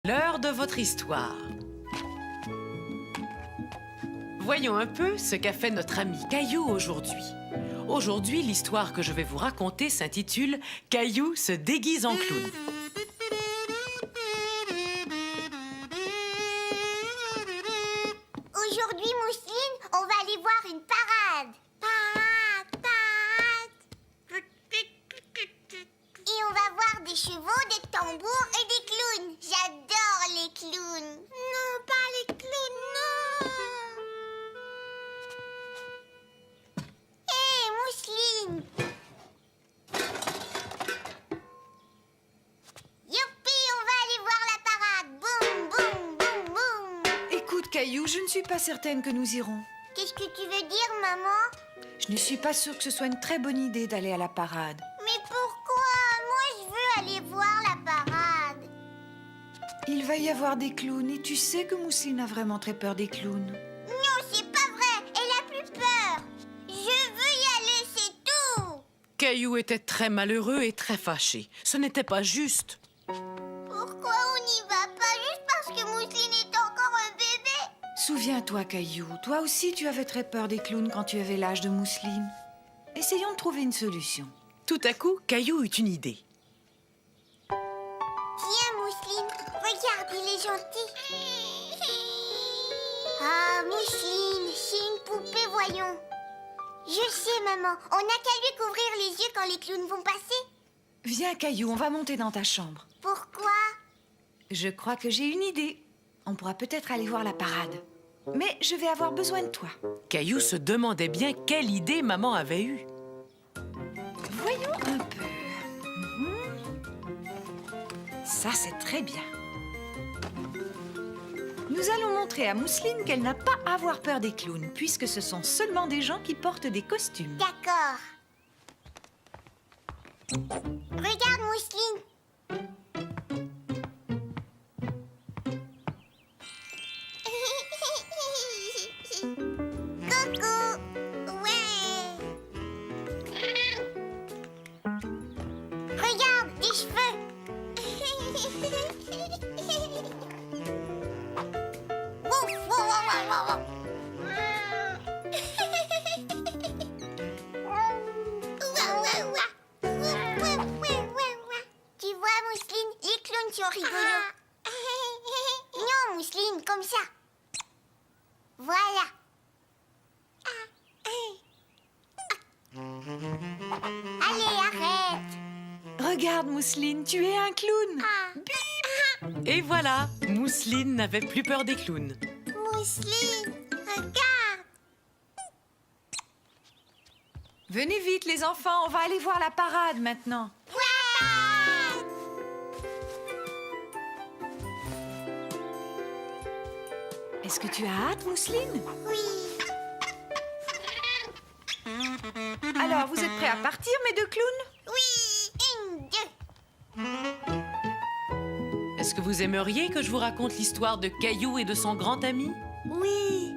L'heure de votre histoire. Voyons un peu ce qu'a fait notre ami Caillou aujourd'hui. Aujourd'hui, l'histoire que je vais vous raconter s'intitule « Caillou se déguise en clown ». Aujourd'hui, Mousseline, on va aller voir une parade. Parade. Et on va voir des chevaux, des tambours et des clowns. J'adore les clowns. Non, pas les clowns, non. Hé, Mousseline. Youpi, on va aller voir la parade. Boum, boum, boum, boum. Écoute, Caillou, je ne suis pas certaine que nous irons. Qu'est-ce que tu veux dire, maman? Je ne suis pas sûre que ce soit une très bonne idée d'aller à la parade. Mais pourquoi? Moi, je veux aller voir la parade. Il va y avoir des clowns et tu sais que Mousseline a vraiment très peur des clowns. Non, c'est pas vrai. Elle a plus peur. Je veux y aller, c'est tout. Caillou était très malheureux et très fâché. Ce n'était pas juste. Pourquoi on n'y va pas juste parce que Mousseline est encore un bébé? Souviens-toi, Caillou, toi aussi tu avais très peur des clowns quand tu avais l'âge de Mousseline. Essayons de trouver une solution. Tout à coup, Caillou eut une idée. Tiens, Mousseline, regarde, il est gentil. Ah, Mousseline, c'est une poupée, voyons. Je sais, maman. On n'a qu'à lui couvrir les yeux quand les clowns vont passer. Viens, Caillou, on va monter dans ta chambre. Pourquoi? Je crois que j'ai une idée. On pourra peut-être aller voir la parade. Mais je vais avoir besoin de toi. Caillou se demandait bien quelle idée maman avait eue. Voyons un peu. Ça, c'est très bien. Nous allons montrer à Mousseline qu'elle n'a pas à avoir peur des clowns, puisque ce sont seulement des gens qui portent des costumes. D'accord. Regarde, Mousseline. Coucou. Ouais. Regarde, des cheveux. Ouf, wow, wow, wow, wow. Ouah, ouah, ouah. Ouah, ouah, ouah, ouah. Tu vois, Mousseline, les clowns sont rigolos. Non, Mousseline, comme ça. Voilà. Allez, arrête. Regarde, Mousseline, tu es un clown. Et voilà, Mousseline n'avait plus peur des clowns. Mousseline, regarde. Venez vite, les enfants, on va aller voir la parade maintenant. Ouais. Est-ce que tu as hâte, Mousseline? Oui. Alors, vous êtes prêts à partir, mes deux clowns? Oui. Une, deux. Est-ce que vous aimeriez que je vous raconte l'histoire de Caillou et de son grand ami? Oui.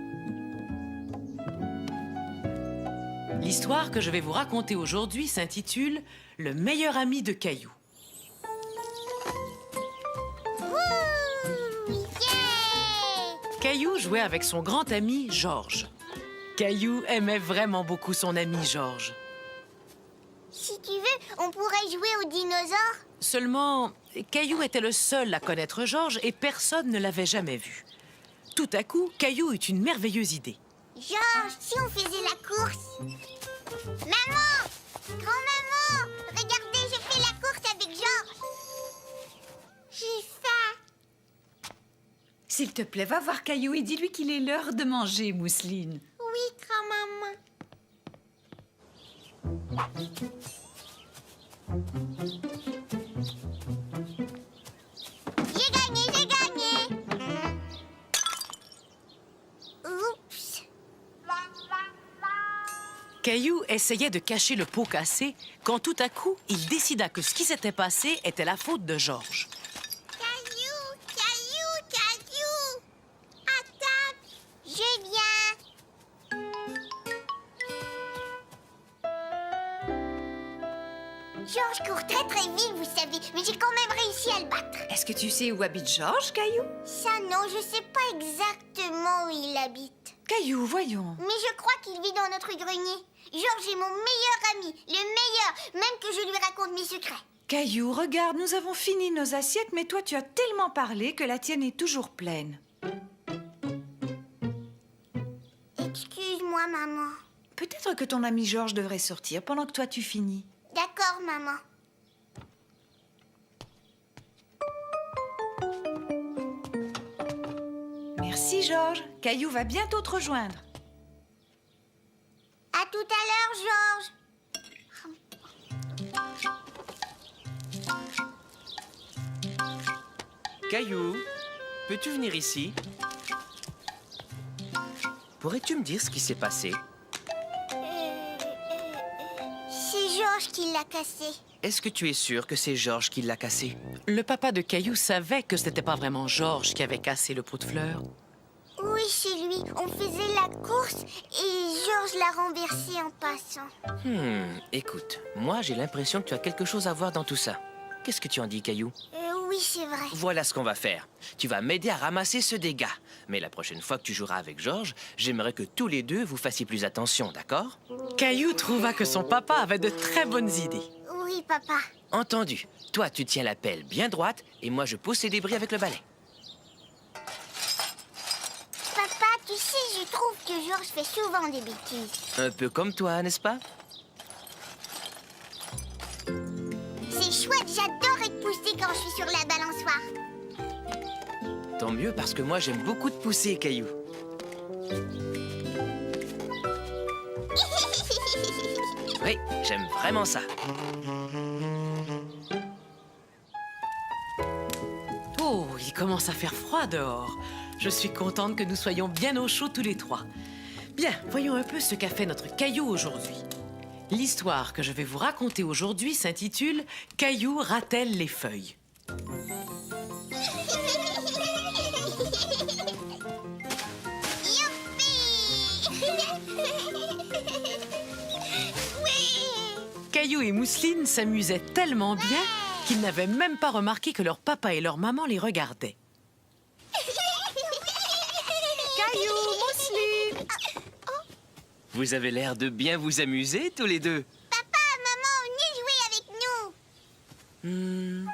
L'histoire que je vais vous raconter aujourd'hui s'intitule « Le meilleur ami de Caillou ». Yeah. Caillou jouait avec son grand ami Georges. Caillou aimait vraiment beaucoup son ami Georges. Si tu veux, on pourrait jouer aux dinosaures. Seulement, Caillou était le seul à connaître Georges et personne ne l'avait jamais vu. Tout à coup, Caillou eut une merveilleuse idée. Georges, si on faisait la course. Maman! Grand-maman! Regardez, je fais la course avec Georges. J'ai faim. S'il te plaît, va voir Caillou et dis-lui qu'il est l'heure de manger, Mousseline. Oui, grand-maman. J'ai gagné, j'ai gagné. Oups. Caillou essayait de cacher le pot cassé quand tout à coup, il décida que ce qui s'était passé était la faute de Georges. Caillou, Caillou, Caillou. Attends, je viens. Georges court très très vite, vous savez, mais j'ai quand même réussi à le battre. Est-ce que tu sais où habite Georges, Caillou? Ça, non, je sais pas exactement où il habite. Caillou, voyons. Mais je crois qu'il vit dans notre grenier. Georges est mon meilleur ami, le meilleur, même que je lui raconte mes secrets. Caillou, regarde, nous avons fini nos assiettes, mais toi, tu as tellement parlé que la tienne est toujours pleine. Excuse-moi, maman. Peut-être que ton ami Georges devrait sortir pendant que toi, tu finis. D'accord, maman. Merci, Georges. Caillou va bientôt te rejoindre. À tout à l'heure, Georges. Caillou, peux-tu venir ici? Pourrais-tu me dire ce qui s'est passé? C'est Georges qui l'a cassé. Est-ce que tu es sûr que c'est Georges qui l'a cassé? Le papa de Caillou savait que ce n'était pas vraiment Georges qui avait cassé le pot de fleurs. Oui, chez lui. On faisait la course et Georges l'a renversé en passant. Écoute, moi j'ai l'impression que tu as quelque chose à voir dans tout ça. Qu'est-ce que tu en dis, Caillou? Oui, c'est vrai. Voilà ce qu'on va faire. Tu vas m'aider à ramasser ce dégât. Mais la prochaine fois que tu joueras avec Georges, j'aimerais que tous les deux vous fassiez plus attention, d'accord? Caillou trouva que son papa avait de très bonnes idées. Oui, papa. Entendu. Toi, tu tiens la pelle bien droite et moi je pousse les débris avec le balai. Papa, tu sais, je trouve que Georges fait souvent des bêtises. Un peu comme toi, n'est-ce pas? C'est chouette, j'adore être poussée quand je suis sur la balançoire. Tant mieux parce que moi j'aime beaucoup te pousser, Caillou. Oui, j'aime vraiment ça. Oh, il commence à faire froid dehors. Je suis contente que nous soyons bien au chaud tous les trois. Bien, voyons un peu ce qu'a fait notre Caillou aujourd'hui. L'histoire que je vais vous raconter aujourd'hui s'intitule « Caillou ratelle les feuilles ». Caillou et Mousseline s'amusaient tellement bien qu'ils n'avaient même pas remarqué que leur papa et leur maman les regardaient. Caillou, Mousseline! Vous avez l'air de bien vous amuser, tous les deux. Papa, maman, venez jouer avec nous.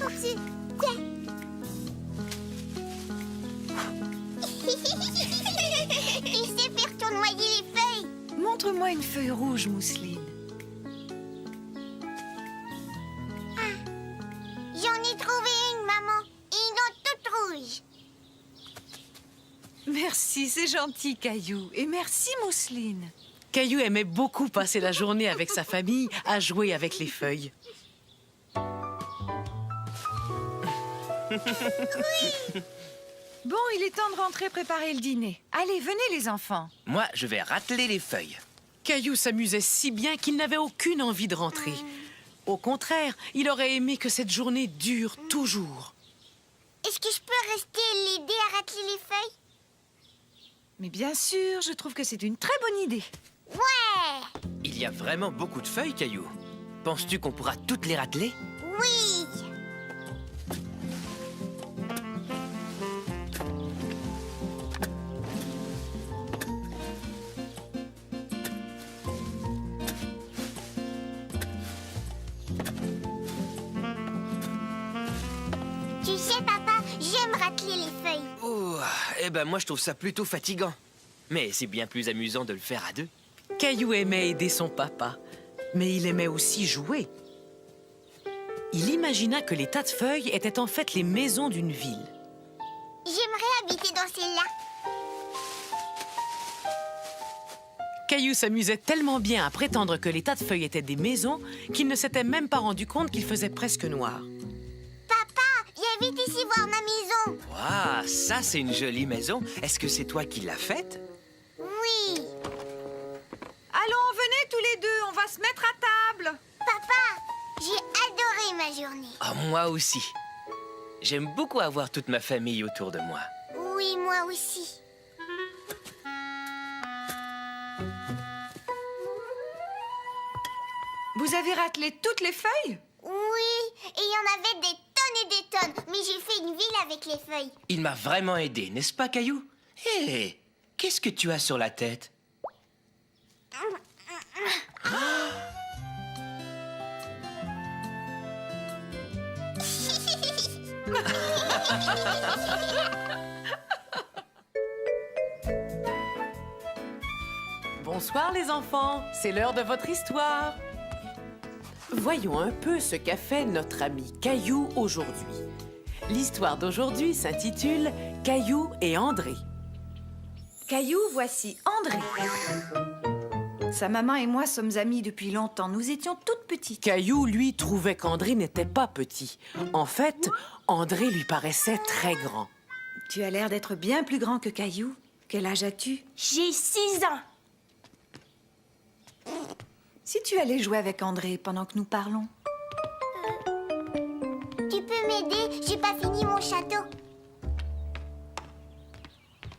Oupsie, tiens. Tu sais faire tournoyer les feuilles. Montre-moi une feuille rouge, Mousseline. J'en ai trouvé une, maman. Une autre toute rouge. Merci, c'est gentil, Caillou. Et merci, Mousseline. Caillou aimait beaucoup passer la journée avec sa famille à jouer avec les feuilles. Bon, il est temps de rentrer préparer le dîner. Allez, venez, les enfants. Moi, je vais rateler les feuilles. Caillou s'amusait si bien qu'il n'avait aucune envie de rentrer. Au contraire, il aurait aimé que cette journée dure toujours. Est-ce que je peux rester et l'aider à racler les feuilles? Mais bien sûr, je trouve que c'est une très bonne idée. Ouais! Il y a vraiment beaucoup de feuilles, Caillou. Penses-tu qu'on pourra toutes les rateler? Oui! Tu sais, papa, j'aime racler les feuilles. Oh, eh ben moi je trouve ça plutôt fatigant. Mais c'est bien plus amusant de le faire à deux. Caillou aimait aider son papa, mais il aimait aussi jouer. Il imagina que les tas de feuilles étaient en fait les maisons d'une ville. J'aimerais habiter dans celle-là. Caillou s'amusait tellement bien à prétendre que les tas de feuilles étaient des maisons qu'il ne s'était même pas rendu compte qu'il faisait presque noir. Papa, viens vite ici voir ma maison. Waouh, ça c'est une jolie maison. Est-ce que c'est toi qui l'as faite? Oui. Allons, venez tous les deux, on va se mettre à table. Papa, j'ai adoré ma journée. Ah, moi aussi. J'aime beaucoup avoir toute ma famille autour de moi. moi aussi. Vous avez raclé toutes les feuilles? Oui, et il y en avait des tonnes et des tonnes, mais j'ai fait une ville avec les feuilles. Il m'a vraiment aidé, n'est-ce pas, Caillou? Hé, qu'est-ce que tu as sur la tête? Bonsoir les enfants, c'est l'heure de votre histoire. Voyons un peu ce qu'a fait notre ami Caillou aujourd'hui. L'histoire d'aujourd'hui s'intitule Caillou et André. Caillou, voici André. Sa maman et moi sommes amis depuis longtemps. Nous étions toutes petites. Caillou, lui, trouvait qu'André n'était pas petit. En fait, André lui paraissait très grand. Tu as l'air d'être bien plus grand que Caillou. Quel âge as-tu? J'ai 6 ans. Si tu allais jouer avec André pendant que nous parlons. Tu peux m'aider? J'ai pas fini mon château.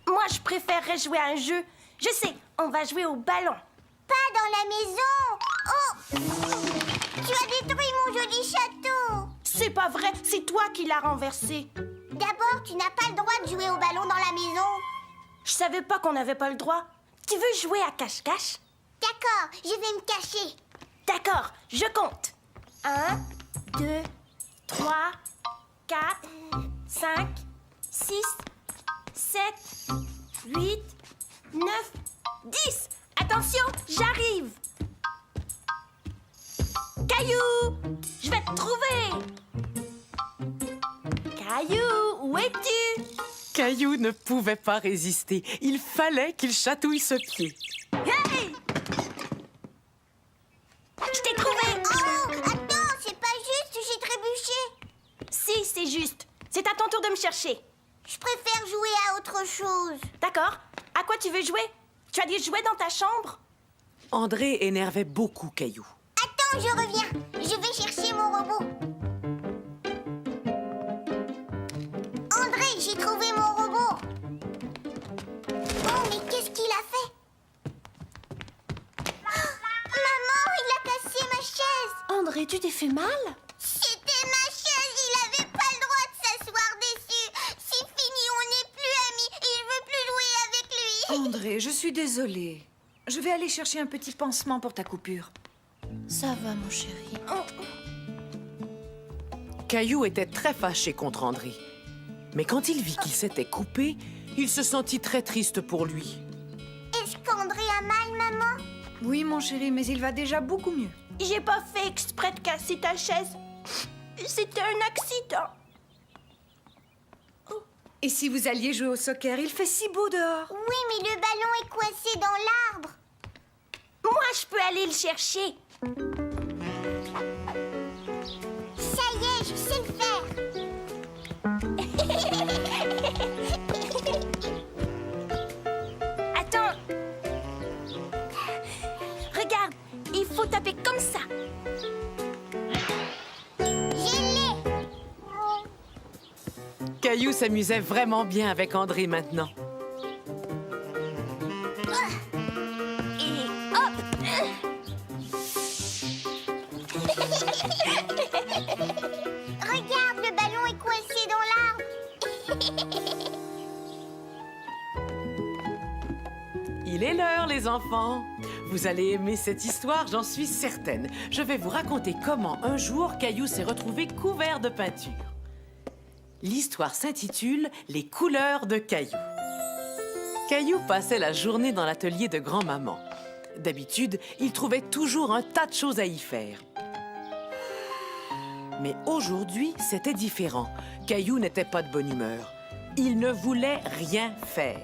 Moi, je préférerais jouer à un jeu. Je sais, on va jouer au ballon. Pas dans la maison. Oh! Tu as détruit mon joli château. C'est pas vrai, c'est toi qui l'as renversé. D'abord, tu n'as pas le droit de jouer au ballon dans la maison. Je savais pas qu'on n'avait pas le droit. Tu veux jouer à cache-cache? D'accord, je vais me cacher. D'accord, je compte. 1, 2, 3, 4, 5, 6, 7, 8, 9, 10. Attention, j'arrive. Caillou, je vais te trouver. Caillou, où es-tu? Caillou ne pouvait pas résister. Il fallait qu'il chatouille ce pied. Hey! Je t'ai trouvé. Oh, attends, c'est pas juste, j'ai trébuché. Si, c'est juste. C'est à ton tour de me chercher. Je préfère jouer à autre chose. D'accord. À quoi tu veux jouer? Tu as des jouets dans ta chambre? André énervait beaucoup Caillou. Attends, je reviens. Je vais chercher mon robot. André, j'ai trouvé mon robot. Oh, mais qu'est-ce qu'il a fait? Maman, il a cassé ma chaise. André, tu t'es fait mal? C'était ma chaise, il avait pas le droit de s'asseoir dessus. C'est fini, on n'est plus amis et je veux plus jouer avec lui. André, je suis désolée. Je vais aller chercher un petit pansement pour ta coupure. Ça va, mon chéri. Caillou était très fâché contre André. Mais quand il vit qu'il s'était coupé, il se sentit très triste pour lui. Est-ce qu'André a mal, maman? Oui, mon chéri, mais il va déjà beaucoup mieux. J'ai pas fait exprès de casser ta chaise. C'était un accident. Et si vous alliez jouer au soccer, il fait si beau dehors. Oui, mais le ballon est coincé dans l'arbre. Moi, je peux aller le chercher. Ça y est, je sais le faire. Attends. Regarde, il faut taper comme ça. Je l'ai. Caillou s'amusait vraiment bien avec André maintenant. Et hop. Regarde, le ballon est coincé dans l'arbre. Il est l'heure, les enfants. Vous allez aimer cette histoire, j'en suis certaine. Je vais vous raconter comment un jour Caillou s'est retrouvé couvert de peinture. L'histoire s'intitule « Les couleurs de Caillou ». Caillou passait la journée dans l'atelier de grand-maman. D'habitude, il trouvait toujours un tas de choses à y faire. Mais aujourd'hui, c'était différent. Caillou n'était pas de bonne humeur. Il ne voulait rien faire.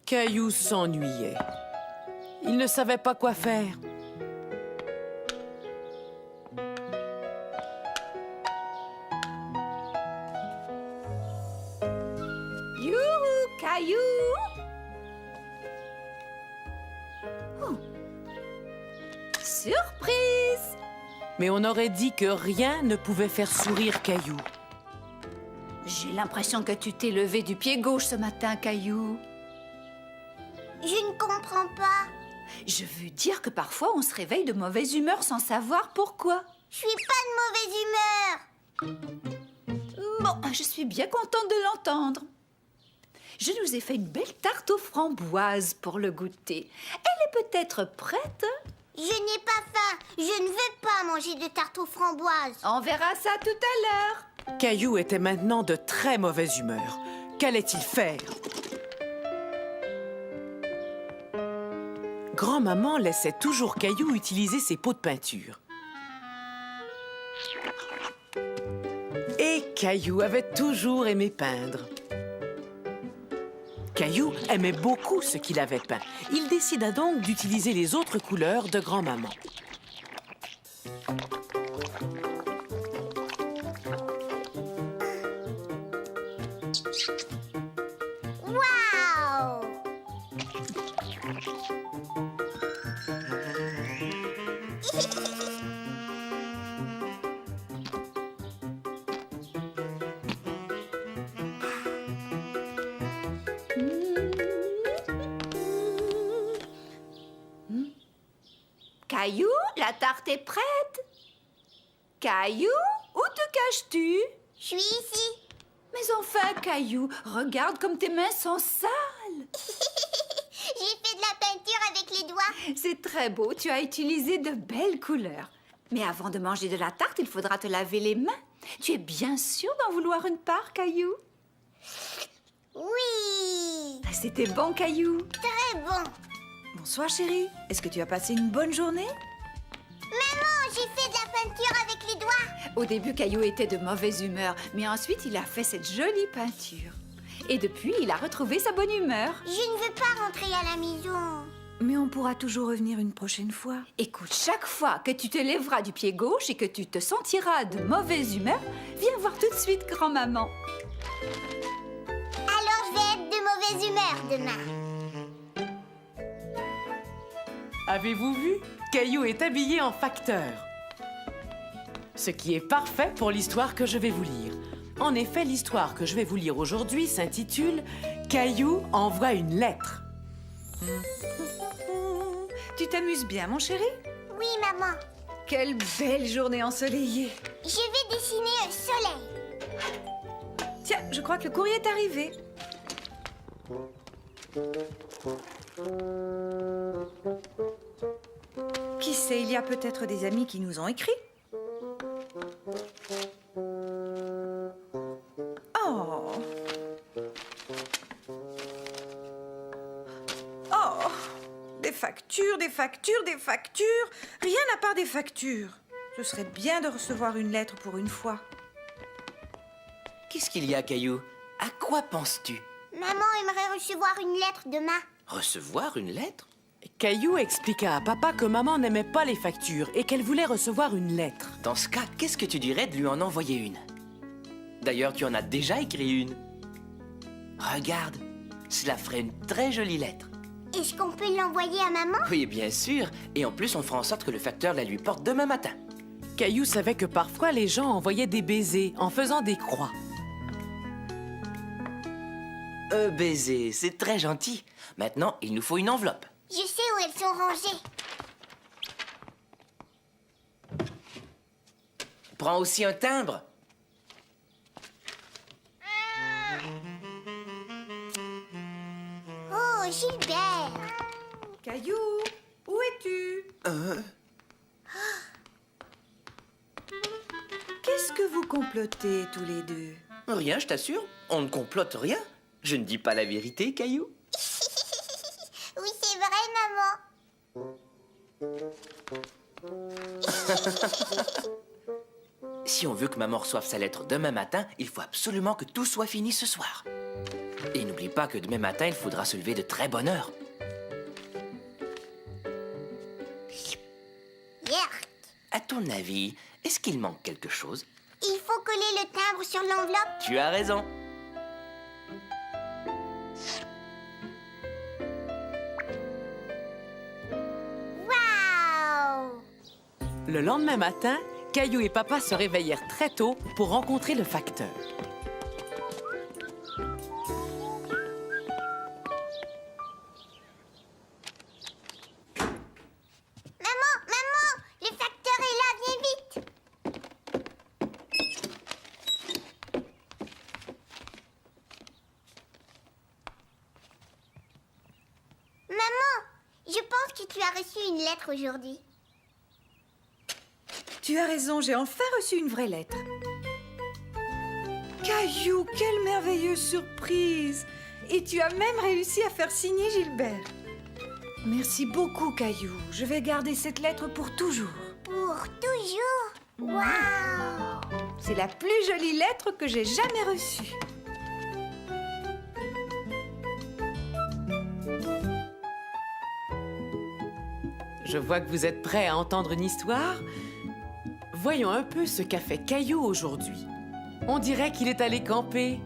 Caillou s'ennuyait. Il ne savait pas quoi faire. Youhou, Caillou! Mais on aurait dit que rien ne pouvait faire sourire Caillou. J'ai l'impression que tu t'es levé du pied gauche ce matin, Caillou. Je ne comprends pas. Je veux dire que parfois on se réveille de mauvaise humeur sans savoir pourquoi. Je suis pas de mauvaise humeur. Bon, je suis bien contente de l'entendre. Je nous ai fait une belle tarte aux framboises pour le goûter. Elle est peut-être prête? Je n'ai pas faim. Je ne veux pas manger de tarte aux framboises. On verra ça tout à l'heure. Caillou était maintenant de très mauvaise humeur. Qu'allait-il faire? Grand-maman laissait toujours Caillou utiliser ses pots de peinture. Et Caillou avait toujours aimé peindre. Caillou aimait beaucoup ce qu'il avait peint. Il décida donc d'utiliser les autres couleurs de grand-maman. Waouh! Caillou, la tarte est prête. Caillou, où te caches-tu? Je suis ici. Mais enfin, Caillou, regarde comme tes mains sont sales. J'ai fait de la peinture avec les doigts. C'est très beau, tu as utilisé de belles couleurs. Mais avant de manger de la tarte, il faudra te laver les mains. Tu es bien sûr d'en vouloir une part, Caillou? Oui. C'était bon, Caillou. Très bon. Bonsoir, chérie. Est-ce que tu as passé une bonne journée? Maman, j'ai fait de la peinture avec les doigts. Au début, Caillou était de mauvaise humeur, mais ensuite, il a fait cette jolie peinture. Et depuis, il a retrouvé sa bonne humeur. Je ne veux pas rentrer à la maison. Mais on pourra toujours revenir une prochaine fois. Écoute, chaque fois que tu te lèveras du pied gauche et que tu te sentiras de mauvaise humeur, viens voir tout de suite grand-maman. Alors je vais être de mauvaise humeur demain. Avez-vous vu? Caillou est habillé en facteur. Ce qui est parfait pour l'histoire que je vais vous lire. En effet, l'histoire que je vais vous lire aujourd'hui s'intitule « Caillou envoie une lettre ». Tu t'amuses bien, mon chéri? Oui, maman. Quelle belle journée ensoleillée. Je vais dessiner un soleil. Tiens, je crois que le courrier est arrivé. Qui sait, il y a peut-être des amis qui nous ont écrit. Oh. Oh. Des factures, des factures, des factures. Rien à part des factures. Ce serait bien de recevoir une lettre pour une fois. Qu'est-ce qu'il y a, Caillou? À quoi penses-tu? Maman aimerait recevoir une lettre demain. Recevoir une lettre? Caillou expliqua à papa que maman n'aimait pas les factures et qu'elle voulait recevoir une lettre. Dans ce cas, qu'est-ce que tu dirais de lui en envoyer une? D'ailleurs, tu en as déjà écrit une. Regarde, cela ferait une très jolie lettre. Est-ce qu'on peut l'envoyer à maman? Oui, bien sûr. Et en plus, on fera en sorte que le facteur la lui porte demain matin. Caillou savait que parfois les gens envoyaient des baisers en faisant des croix. Baiser, c'est très gentil. Maintenant, il nous faut une enveloppe. Je sais où elles sont rangées. Prends aussi un timbre. Oh, Gilbert. Caillou, où es-tu? Qu'est-ce que vous complotez tous les deux? Rien, je t'assure. On ne complote rien. Je ne dis pas la vérité, Caillou. Oui, c'est vrai, maman. Si on veut que maman reçoive sa lettre demain matin, il faut absolument que tout soit fini ce soir. Et n'oublie pas que demain matin, il faudra se lever de très bonne heure. Yerk. À ton avis, est-ce qu'il manque quelque chose? Il faut coller le timbre sur l'enveloppe. Tu as raison. Waouh! Le lendemain matin, Caillou et Papa se réveillèrent très tôt pour rencontrer le facteur. Maman, le facteur est là, viens vite. Maman, je pense que tu as reçu une lettre aujourd'hui. Tu as raison, j'ai enfin reçu une vraie lettre. Caillou, quelle merveilleuse surprise! Et tu as même réussi à faire signer Gilbert. Merci beaucoup, Caillou. Je vais garder cette lettre pour toujours. Pour toujours. Waouh! C'est la plus jolie lettre que j'ai jamais reçue. Je vois que vous êtes prêts à entendre une histoire. Voyons un peu ce qu'a fait Caillou aujourd'hui. On dirait qu'il est allé camper.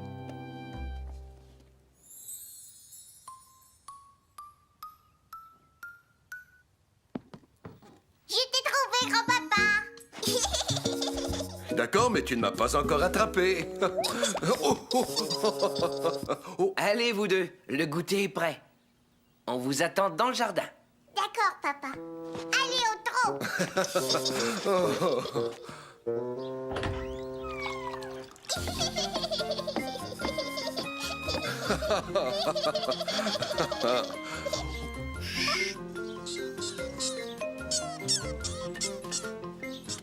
Je t'ai trouvé, grand-papa. D'accord, mais tu ne m'as pas encore attrapé. Oh, oh, oh. Allez, vous deux, le goûter est prêt. On vous attend dans le jardin. D'accord, papa. Allez au trot.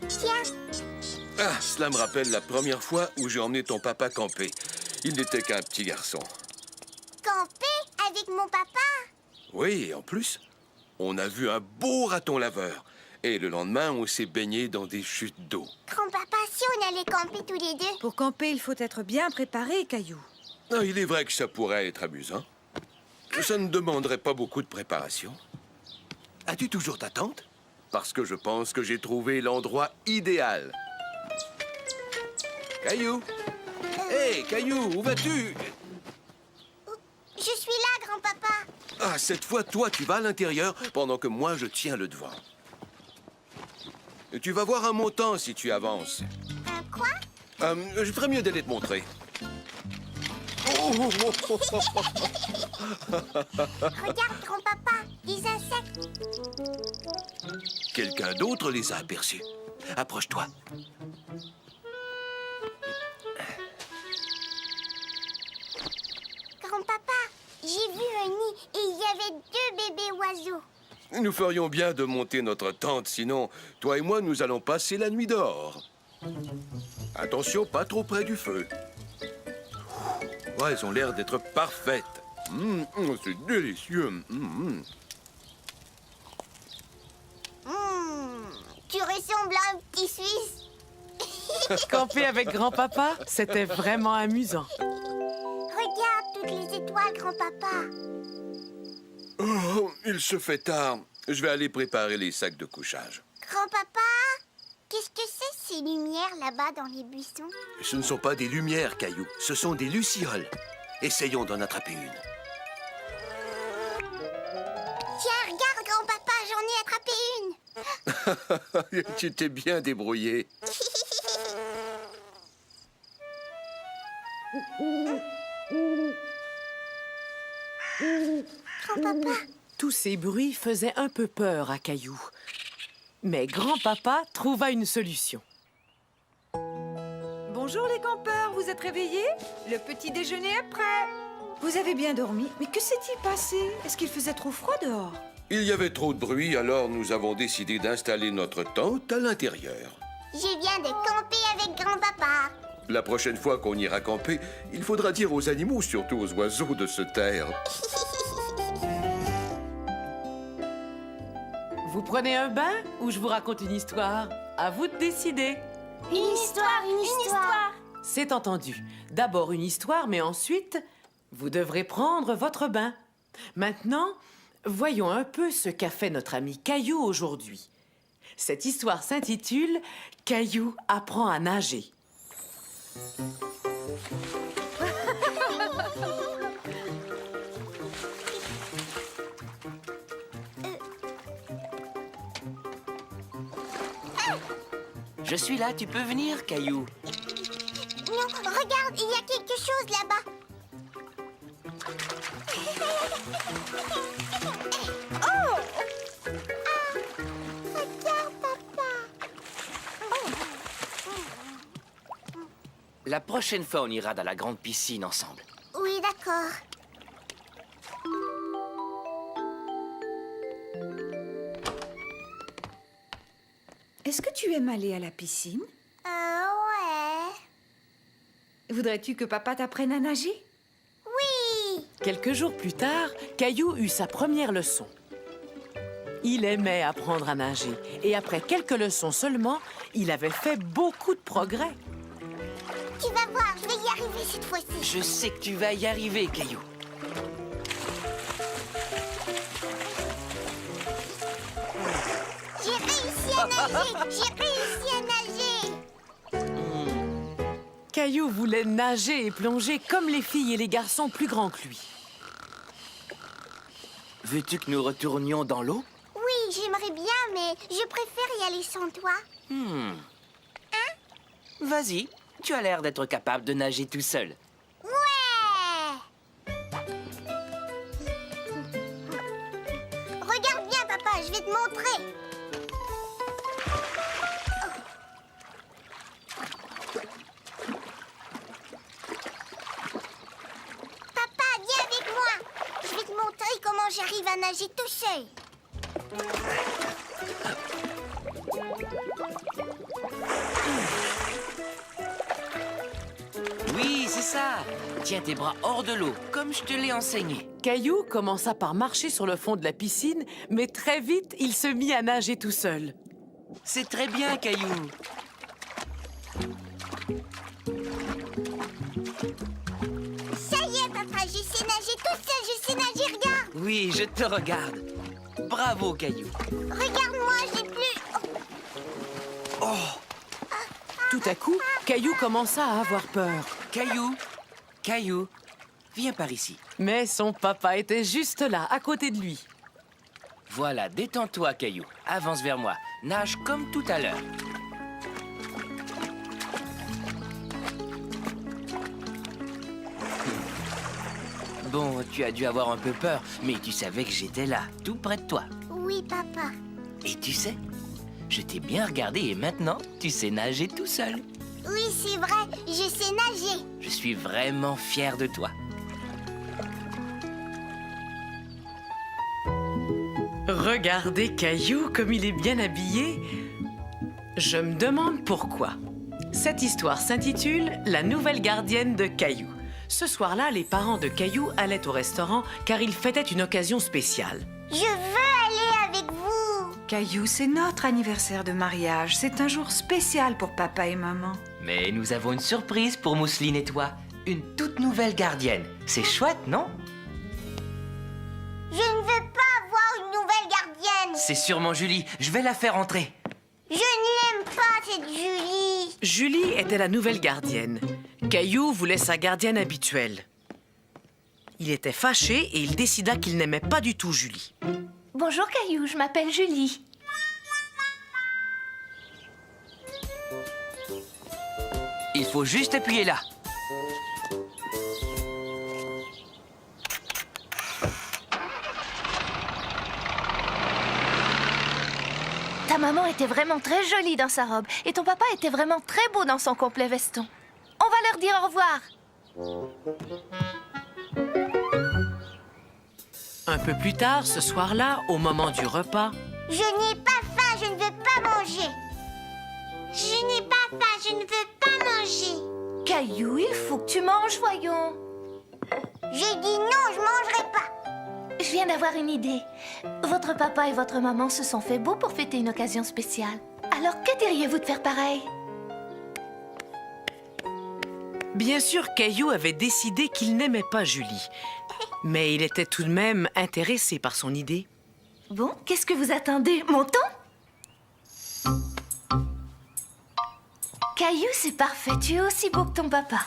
Tiens, Ah, cela me rappelle la première fois où j'ai emmené ton papa camper. Il n'était qu'un petit garçon. camper avec mon papa. Oui, et en plus, on a vu un beau raton laveur. Et le lendemain, on s'est baigné dans des chutes d'eau. Grand-papa, si on allait camper tous les deux. Pour camper, il faut être bien préparé, Caillou. Ah, il est vrai que ça pourrait être amusant. Ça ne demanderait pas beaucoup de préparation. As-tu toujours ta tente? Parce que je pense que j'ai trouvé l'endroit idéal. Caillou! Hé, Caillou, où vas-tu? Je suis là, grand-papa. Ah, cette fois, toi, tu vas à l'intérieur pendant que moi, je tiens le devant. Et tu vas voir un montant si tu avances. Quoi? Je ferais mieux d'aller te montrer. Oh, oh, oh, oh, oh. Regarde, grand-papa, des insectes. Quelqu'un d'autre les a aperçus. Approche-toi. Grand-papa, j'ai vu un nid et il y avait 2 bébés oiseaux. Nous ferions bien de monter notre tente, sinon, toi et moi, nous allons passer la nuit dehors. Attention, pas trop près du feu. Ouais, elles ont l'air d'être parfaites. C'est délicieux. Tu ressembles à un petit Suisse. Camper avec grand-papa, c'était vraiment amusant. Regarde toutes les étoiles, grand-papa. Oh, il se fait tard. Je vais aller préparer les sacs de couchage. Grand-papa, qu'est-ce que c'est ces lumières là-bas dans les buissons? Ce ne sont pas des lumières, Caillou. Ce sont des lucioles. Essayons d'en attraper une. Tiens, regarde, grand-papa, j'en ai attrapé une. Tu t'es bien débrouillé. Grand-papa, Tous ces bruits faisaient un peu peur à Caillou. Mais grand-papa trouva une solution. Bonjour les campeurs, vous êtes réveillés? Le petit déjeuner est prêt. Vous avez bien dormi? Mais que s'est-il passé? Est-ce qu'il faisait trop froid dehors? Il y avait trop de bruit, alors nous avons décidé d'installer notre tente à l'intérieur. je viens de camper avec grand-papa. La prochaine fois qu'on ira camper, il faudra dire aux animaux, surtout aux oiseaux, de se taire. Vous prenez un bain ou je vous raconte une histoire? À vous de décider. Une histoire. C'est entendu. D'abord une histoire, mais ensuite, vous devrez prendre votre bain. Maintenant, voyons un peu ce qu'a fait notre ami Caillou aujourd'hui. Cette histoire s'intitule « Caillou apprend à nager ». Je suis là, tu peux venir, Caillou. Non, regarde, il y a quelque chose là-bas. Oh! Regarde, papa. La prochaine fois, on ira dans la grande piscine ensemble. Oui, d'accord. Est-ce que tu aimes aller à la piscine? Ouais. Voudrais-tu que papa t'apprenne à nager? Oui. Quelques jours plus tard, Caillou eut sa première leçon. Il aimait apprendre à nager et après quelques leçons seulement, il avait fait beaucoup de progrès. Tu vas voir, je vais y arriver cette fois-ci. Je sais que tu vas y arriver, Caillou. J'ai réussi à nager. J'ai réussi à nager. Caillou voulait nager et plonger comme les filles et les garçons plus grands que lui. Veux-tu que nous retournions dans l'eau? Oui, j'aimerais bien, mais je préfère y aller sans toi. Vas-y, tu as l'air d'être capable de nager tout seul. Ouais. Regarde bien, papa, je vais te montrer. Papa, viens avec moi. Je vais te montrer comment j'arrive à nager tout seul. Oui, c'est ça. Tiens tes bras hors de l'eau, comme je te l'ai enseigné. Caillou commença par marcher sur le fond de la piscine, mais très vite, il se mit à nager tout seul. C'est très bien, Caillou. Ça y est, papa, je sais nager tout seul, je sais nager, regarde. Oui, je te regarde. Bravo, Caillou. Regarde-moi, j'ai plus... Tout à coup, Caillou commença à avoir peur. Caillou, Caillou, viens par ici. Mais son papa était juste là, à côté de lui. Voilà, détends-toi, Caillou. Avance vers moi. Nage comme tout à l'heure. Bon, tu as dû avoir un peu peur, mais tu savais que j'étais là, tout près de toi. Oui, papa. Et tu sais, je t'ai bien regardé et maintenant, tu sais nager tout seul. Oui, c'est vrai, je sais nager. Je suis vraiment fier de toi. Regardez Caillou comme il est bien habillé. Je me demande pourquoi. Cette histoire s'intitule « La nouvelle gardienne de Caillou ». Ce soir-là, les parents de Caillou allaient au restaurant car ils fêtaient une occasion spéciale. Je veux aller avec vous. Caillou, c'est notre anniversaire de mariage. C'est un jour spécial pour papa et maman. Mais nous avons une surprise pour Mousseline et toi. Une toute nouvelle gardienne. C'est chouette, non? Je ne veux pas avoir une nouvelle gardienne. C'est sûrement Julie. Je vais la faire entrer. Je ne l'aime pas, cette Julie. Julie était la nouvelle gardienne. Caillou voulait sa gardienne habituelle. Il était fâché et il décida qu'il n'aimait pas du tout Julie. Bonjour Caillou, je m'appelle Julie. Il faut juste appuyer là. Ta maman était vraiment très jolie dans sa robe et ton papa était vraiment très beau dans son complet veston. On va leur dire au revoir. Un peu plus tard, ce soir-là, au moment du repas, Je n'ai pas faim, je ne veux pas manger. Je n'ai pas faim, je ne veux pas manger. Caillou, il faut que tu manges, voyons. J'ai dit non, je mangerai pas. Je viens d'avoir une idée. Votre papa et votre maman se sont fait beaux pour fêter une occasion spéciale. Alors, que diriez-vous de faire pareil? bien sûr, Caillou avait décidé qu'il n'aimait pas Julie. Mais il était tout de même intéressé par son idée. Bon, qu'est-ce que vous attendez? Montons? Caillou, c'est parfait. Tu es aussi beau que ton papa.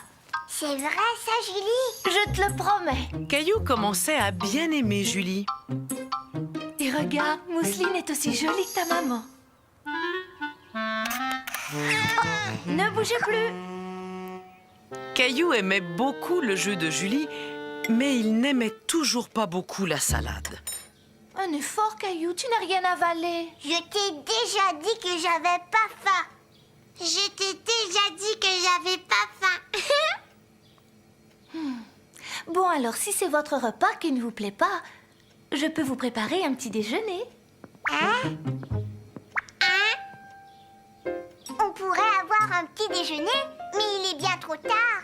C'est vrai ça, Julie? Je te le promets. Caillou commençait à bien aimer Julie. Et regarde, Mousseline est aussi jolie que ta maman. Ne bougez plus. Caillou aimait beaucoup le jeu de Julie, mais il n'aimait toujours pas beaucoup la salade. Un effort, Caillou, tu n'as rien avalé. Je t'ai déjà dit que j'avais pas faim. Je t'ai déjà dit que j'avais pas faim. Bon, alors, si c'est votre repas qui ne vous plaît pas, je peux vous préparer un petit déjeuner. On pourrait avoir un petit déjeuner, mais il est bien trop tard.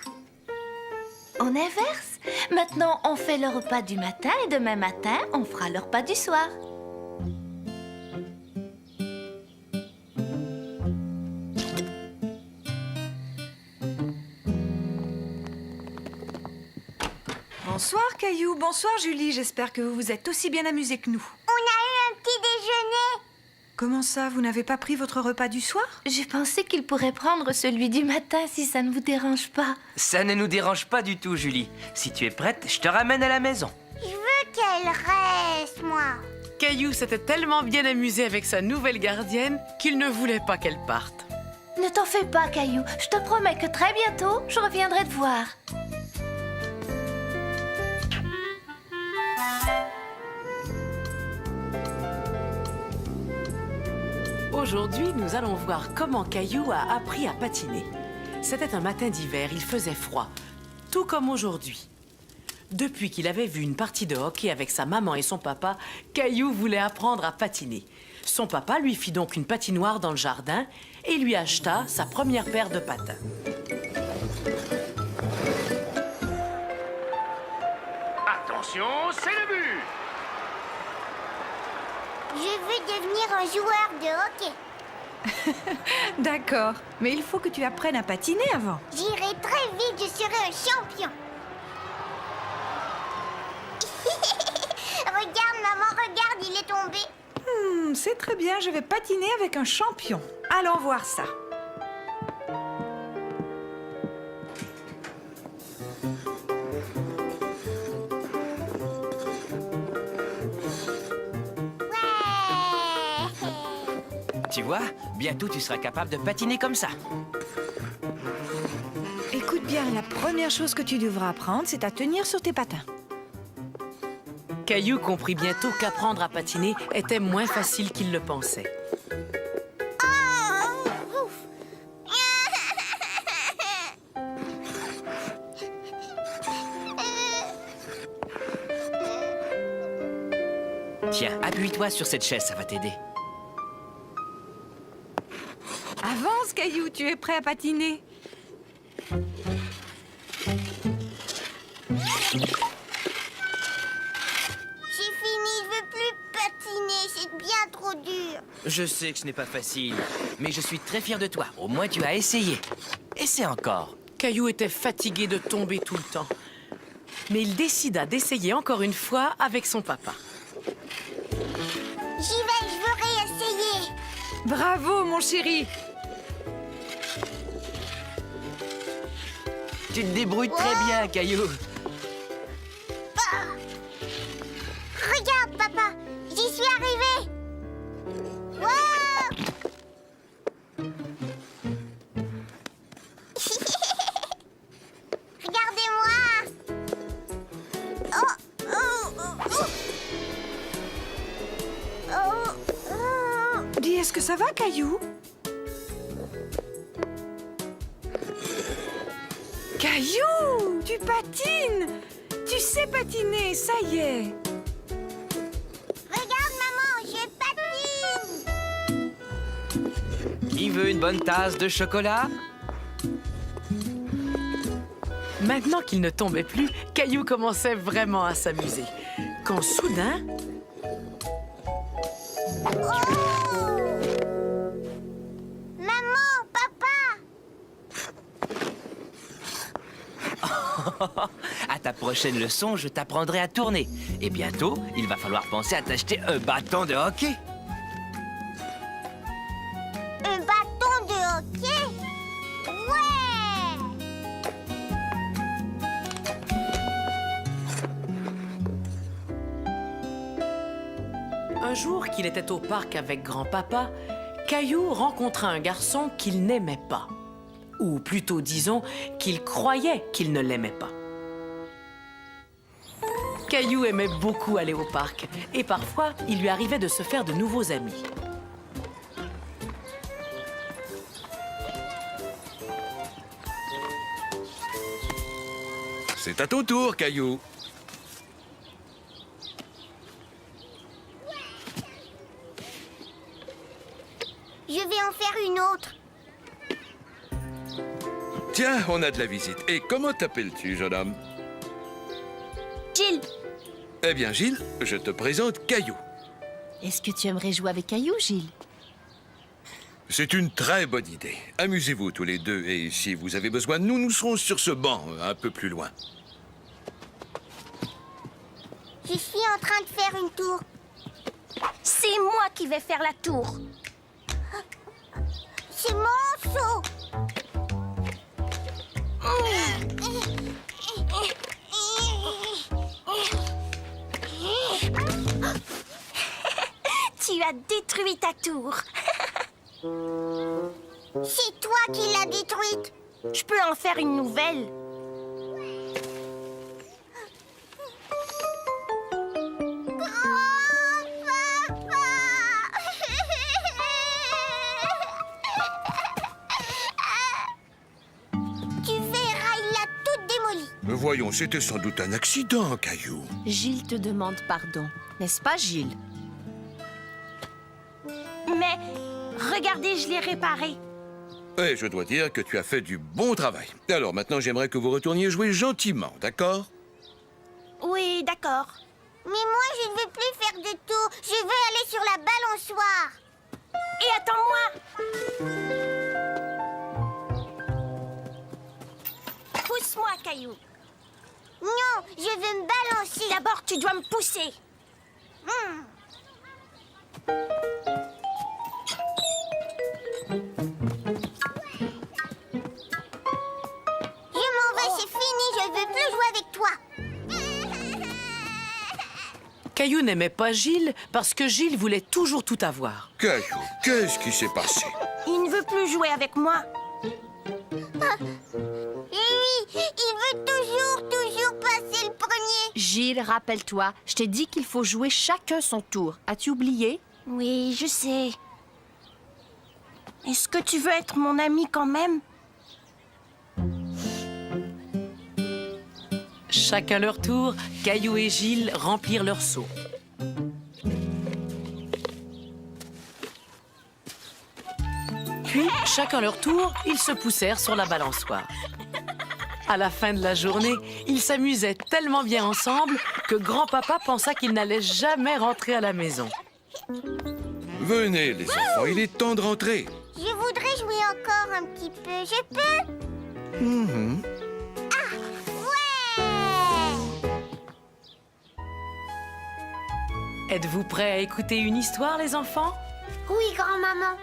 On inverse. Maintenant, on fait le repas du matin et demain matin, on fera le repas du soir. Bonsoir Caillou, bonsoir Julie, j'espère que vous vous êtes aussi bien amusés que nous. On a eu un petit déjeuner. Comment ça, vous n'avez pas pris votre repas du soir? J'ai pensé qu'il pourrait prendre celui du matin si ça ne vous dérange pas. Ça ne nous dérange pas du tout, Julie. Si tu es prête, je te ramène à la maison. Je veux qu'elle reste, moi. Caillou s'était tellement bien amusé avec sa nouvelle gardienne qu'il ne voulait pas qu'elle parte. Ne t'en fais pas, Caillou. Je te promets que très bientôt, je reviendrai te voir. Aujourd'hui, nous allons voir comment Caillou a appris à patiner. C'était un matin d'hiver, il faisait froid, tout comme aujourd'hui. Depuis qu'il avait vu une partie de hockey avec sa maman et son papa, Caillou voulait apprendre à patiner. Son papa lui fit donc une patinoire dans le jardin et lui acheta sa première paire de patins. Attention, c'est le but! Je veux devenir un joueur de hockey. D'accord, mais il faut que tu apprennes à patiner avant. J'irai très vite, je serai un champion. Regarde, maman, regarde, il est tombé. C'est très bien, je vais patiner avec un champion. Allons voir ça. Ouais. Tu vois, bientôt tu seras capable de patiner comme ça. Écoute bien, la première chose que tu devras apprendre, c'est à tenir sur tes patins. Caillou comprit bientôt qu'apprendre à patiner était moins facile qu'il le pensait. Oh, ouf. Tiens, appuie-toi sur cette chaise, ça va t'aider. Avance Caillou, tu es prêt à patiner? J'ai fini, je veux plus patiner, c'est bien trop dur. Je sais que ce n'est pas facile, mais je suis très fier de toi. Au moins, tu as essayé. Essaie encore. Caillou était fatigué de tomber tout le temps. Mais il décida d'essayer encore une fois avec son papa. J'y vais, je veux réessayer. Bravo mon chéri! Tu te débrouilles très bien, Caillou. Regarde, papa, j'y suis arrivée. Wow. Regardez-moi. Oh, oh, oh, oh. Oh, oh. Dis, est-ce que ça va Caillou? Caillou, tu patines! Tu sais patiner, ça y est! Regarde, maman, je patine. Qui veut une bonne tasse de chocolat? Maintenant qu'il ne tombait plus, Caillou commençait vraiment à s'amuser. Quand soudain, Oh. Maman, papa. À ta prochaine leçon, je t'apprendrai à tourner. Et bientôt, il va falloir penser à t'acheter un bâton de hockey. Un bâton de hockey. Ouais. un jour qu'il était au parc avec grand-papa, Caillou rencontra un garçon qu'il n'aimait pas. Ou plutôt, disons, qu'il croyait qu'il ne l'aimait pas. Caillou aimait beaucoup aller au parc et parfois, il lui arrivait de se faire de nouveaux amis. C'est à ton tour, Caillou. Je vais en faire une autre. Tiens, on a de la visite. Et comment t'appelles-tu, jeune homme? Gilles, Eh bien, Gilles, je te présente Caillou. est-ce que tu aimerais jouer avec Caillou, Gilles? C'est une très bonne idée. Amusez-vous tous les deux. Et si vous avez besoin de nous, nous serons sur ce banc, un peu plus loin. Je suis en train de faire une tour. C'est moi qui vais faire la tour. C'est mon saut. Tu as détruit ta tour. C'est toi qui l'as détruite. Je peux en faire une nouvelle. Tu verras, il l'a toute démolie. Voyons, c'était sans doute un accident, Caillou. Gilles te demande pardon, n'est-ce pas, Gilles? Mais regardez, je l'ai réparé. Et je dois dire que tu as fait du bon travail. Alors maintenant, j'aimerais que vous retourniez jouer gentiment, d'accord? Oui, d'accord. Mais moi, je ne veux plus faire de tour. Je veux aller sur la balançoire. Et attends-moi. Pousse-moi, Caillou. Non, je veux me balancer. D'abord, tu dois me pousser. Je m'en vais, c'est fini. Je veux plus jouer avec toi. Caillou n'aimait pas Gilles parce que Gilles voulait toujours tout avoir. Caillou, qu'est-ce qui s'est passé? Il ne veut plus jouer avec moi. Et oui, il veut toujours passer le premier. Gilles, rappelle-toi, je t'ai dit qu'il faut jouer chacun son tour. As-tu oublié? Oui, je sais. Est-ce que tu veux être mon ami quand même? Chacun leur tour, Caillou et Gilles remplirent leur seau. Puis, chacun leur tour, ils se poussèrent sur la balançoire. À la fin de la journée, ils s'amusaient tellement bien ensemble que grand-papa pensa qu'ils n'allaient jamais rentrer à la maison. Venez, les enfants, il est temps de rentrer. Je voudrais jouer encore un petit peu. Je peux? Ouais! Êtes-vous prêts à écouter une histoire, les enfants? Oui, grand-maman.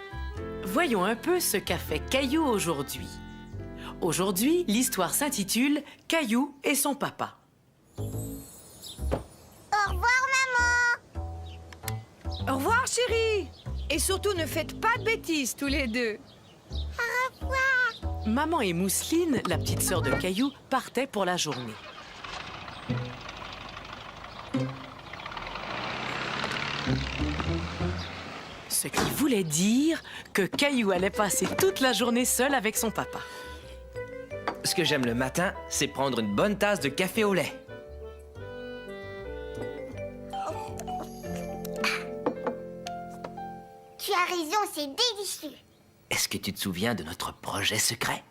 Voyons un peu ce qu'a fait Caillou aujourd'hui. Aujourd'hui, l'histoire s'intitule « Caillou et son papa ». Au revoir, maman. Au revoir, chérie. Et surtout, ne faites pas de bêtises, tous les deux. Au revoir. Maman et Mousseline, la petite sœur de Caillou, partaient pour la journée. Ce qui voulait dire que Caillou allait passer toute la journée seul avec son papa. Ce que j'aime le matin, c'est prendre une bonne tasse de café au lait. Tu as raison, c'est délicieux. Est-ce que tu te souviens de notre projet secret?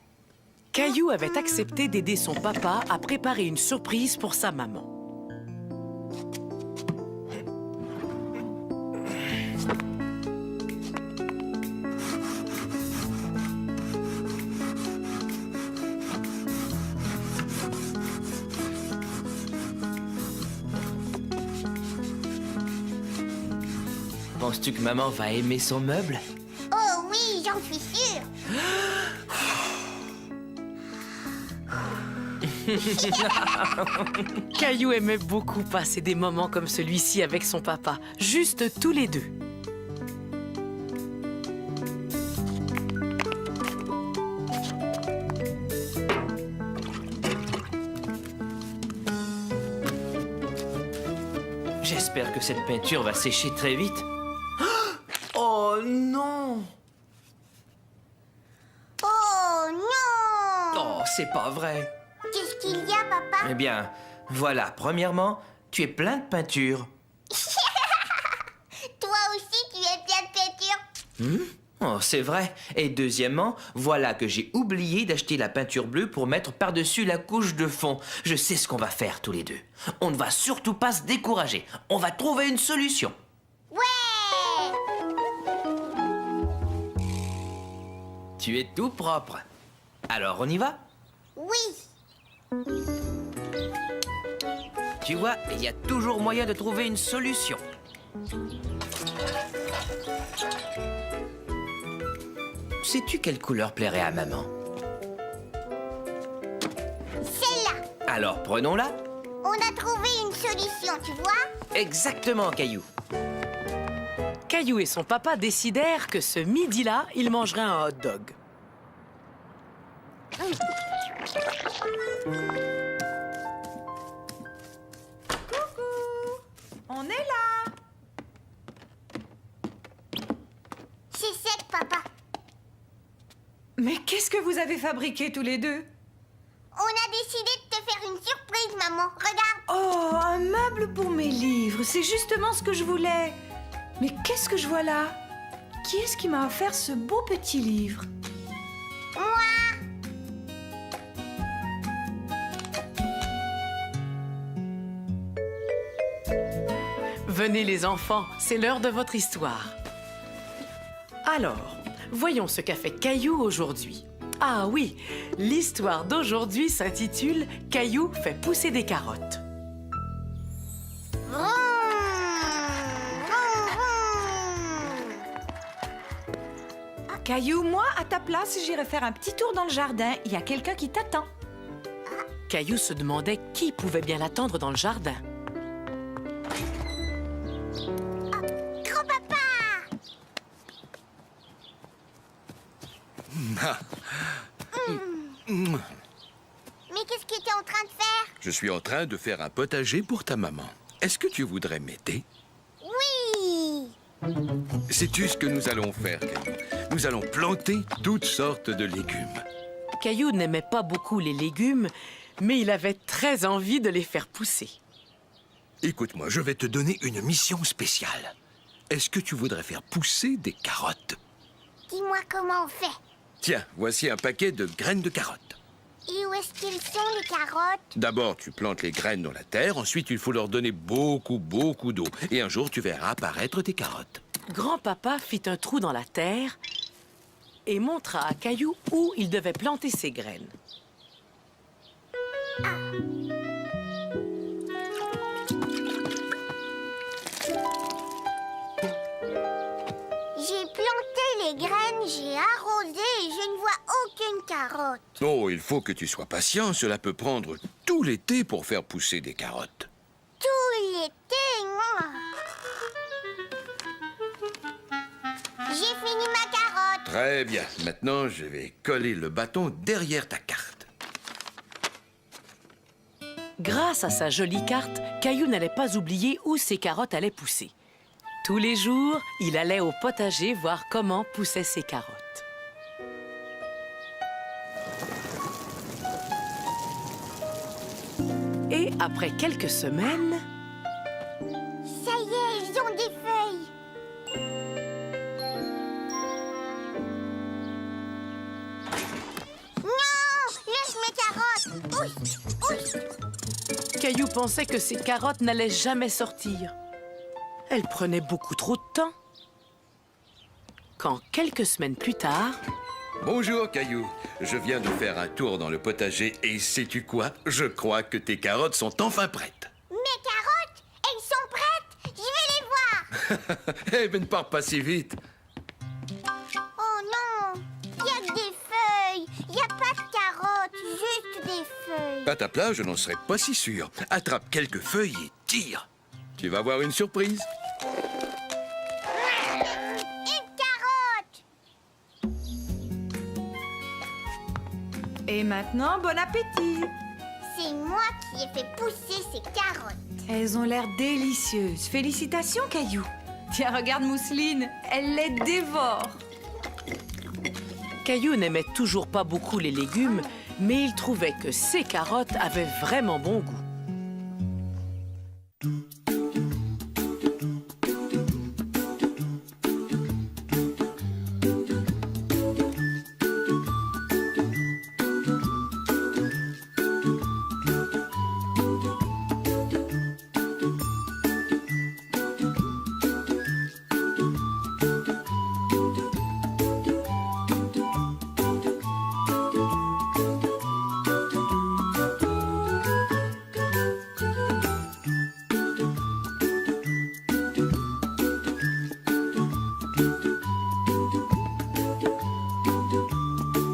Caillou avait accepté d'aider son papa à préparer une surprise pour sa maman. Penses-tu que maman va aimer son meuble? Oh oui, j'en suis sûre. Caillou aimait beaucoup passer des moments comme celui-ci avec son papa, juste tous les deux. J'espère que cette peinture va sécher très vite. Oh non! Oh non! Oh, c'est pas vrai. Qu'est-ce qu'il y a, papa? Eh bien, voilà, premièrement, tu es plein de peinture. Toi aussi, tu es plein de peinture. Oh, c'est vrai. Et deuxièmement, voilà que j'ai oublié d'acheter la peinture bleue pour mettre par-dessus la couche de fond. Je sais ce qu'on va faire tous les deux. On ne va surtout pas se décourager. On va trouver une solution. Ouais! Tu es tout propre. Alors, on y va? Oui. Tu vois, il y a toujours moyen de trouver une solution. Sais-tu quelle couleur plairait à maman? Celle-là. Alors, prenons-la. On a trouvé une solution, tu vois? Exactement, Caillou. Caillou et son papa décidèrent que ce midi-là, ils mangeraient un hot dog. On est là. C'est sec, papa. Mais qu'est-ce que vous avez fabriqué tous les deux? On a décidé de te faire une surprise, maman. Regarde. Oh, un meuble pour mes livres. C'est justement ce que je voulais. Mais qu'est-ce que je vois là? Qui est-ce qui m'a offert ce beau petit livre? Moi. Venez les enfants, c'est l'heure de votre histoire. Alors, voyons ce qu'a fait Caillou aujourd'hui. Ah oui, l'histoire d'aujourd'hui s'intitule « Caillou fait pousser des carottes ». Vroom, vroom, vroom. Caillou, moi, à ta place, j'irai faire un petit tour dans le jardin. Il y a quelqu'un qui t'attend. Caillou se demandait qui pouvait bien l'attendre dans le jardin. Grand-papa. Mais qu'est-ce que tu es en train de faire? Je suis en train de faire un potager pour ta maman. Est-ce que tu voudrais m'aider? Oui. Sais-tu ce que nous allons faire, Caillou? Nous allons planter toutes sortes de légumes. Caillou n'aimait pas beaucoup les légumes, mais il avait très envie de les faire pousser. Écoute-moi, je vais te donner une mission spéciale. Est-ce que tu voudrais faire pousser des carottes? Dis-moi comment on fait. Tiens, voici un paquet de graines de carottes. Et où est-ce qu'elles sont, les carottes? D'abord, tu plantes les graines dans la terre. Ensuite, il faut leur donner beaucoup d'eau. Et un jour, tu verras apparaître tes carottes. Grand-papa fit un trou dans la terre et montra à Caillou où il devait planter ses graines. J'ai planté les graines, j'ai arrosé et je ne vois aucune carotte. Oh, il faut que tu sois patient. Cela peut prendre tout l'été pour faire pousser des carottes. Tout l'été, moi. J'ai fini ma carotte. Très bien. Maintenant, je vais coller le bâton derrière ta carte. Grâce à sa jolie carte, Caillou n'allait pas oublier où ses carottes allaient pousser. Tous les jours, il allait au potager voir comment poussaient ses carottes. Et après quelques semaines, Ça y est, ils ont des feuilles. Non, laisse mes carottes. Ouch. Caillou pensait que ses carottes n'allaient jamais sortir. Elles prenaient beaucoup trop de temps. Quand quelques semaines plus tard, Bonjour, Caillou. Je viens de faire un tour dans le potager et sais-tu quoi? Je crois que tes carottes sont enfin prêtes. Mes carottes, elles sont prêtes. Je vais les voir. Eh ben, ne pars pas si vite. Oh non, il y a que des feuilles. Il n'y a pas de carottes, juste des feuilles. À ta place, je n'en serais pas si sûr. Attrape quelques feuilles et tire. Tu vas voir une surprise. Une carotte. Et maintenant, bon appétit. C'est moi qui ai fait pousser ces carottes. Elles ont l'air délicieuses. Félicitations, Caillou. Tiens, regarde Mousseline, elle les dévore. Caillou n'aimait toujours pas beaucoup les légumes, mais il trouvait que ces carottes avaient vraiment bon goût.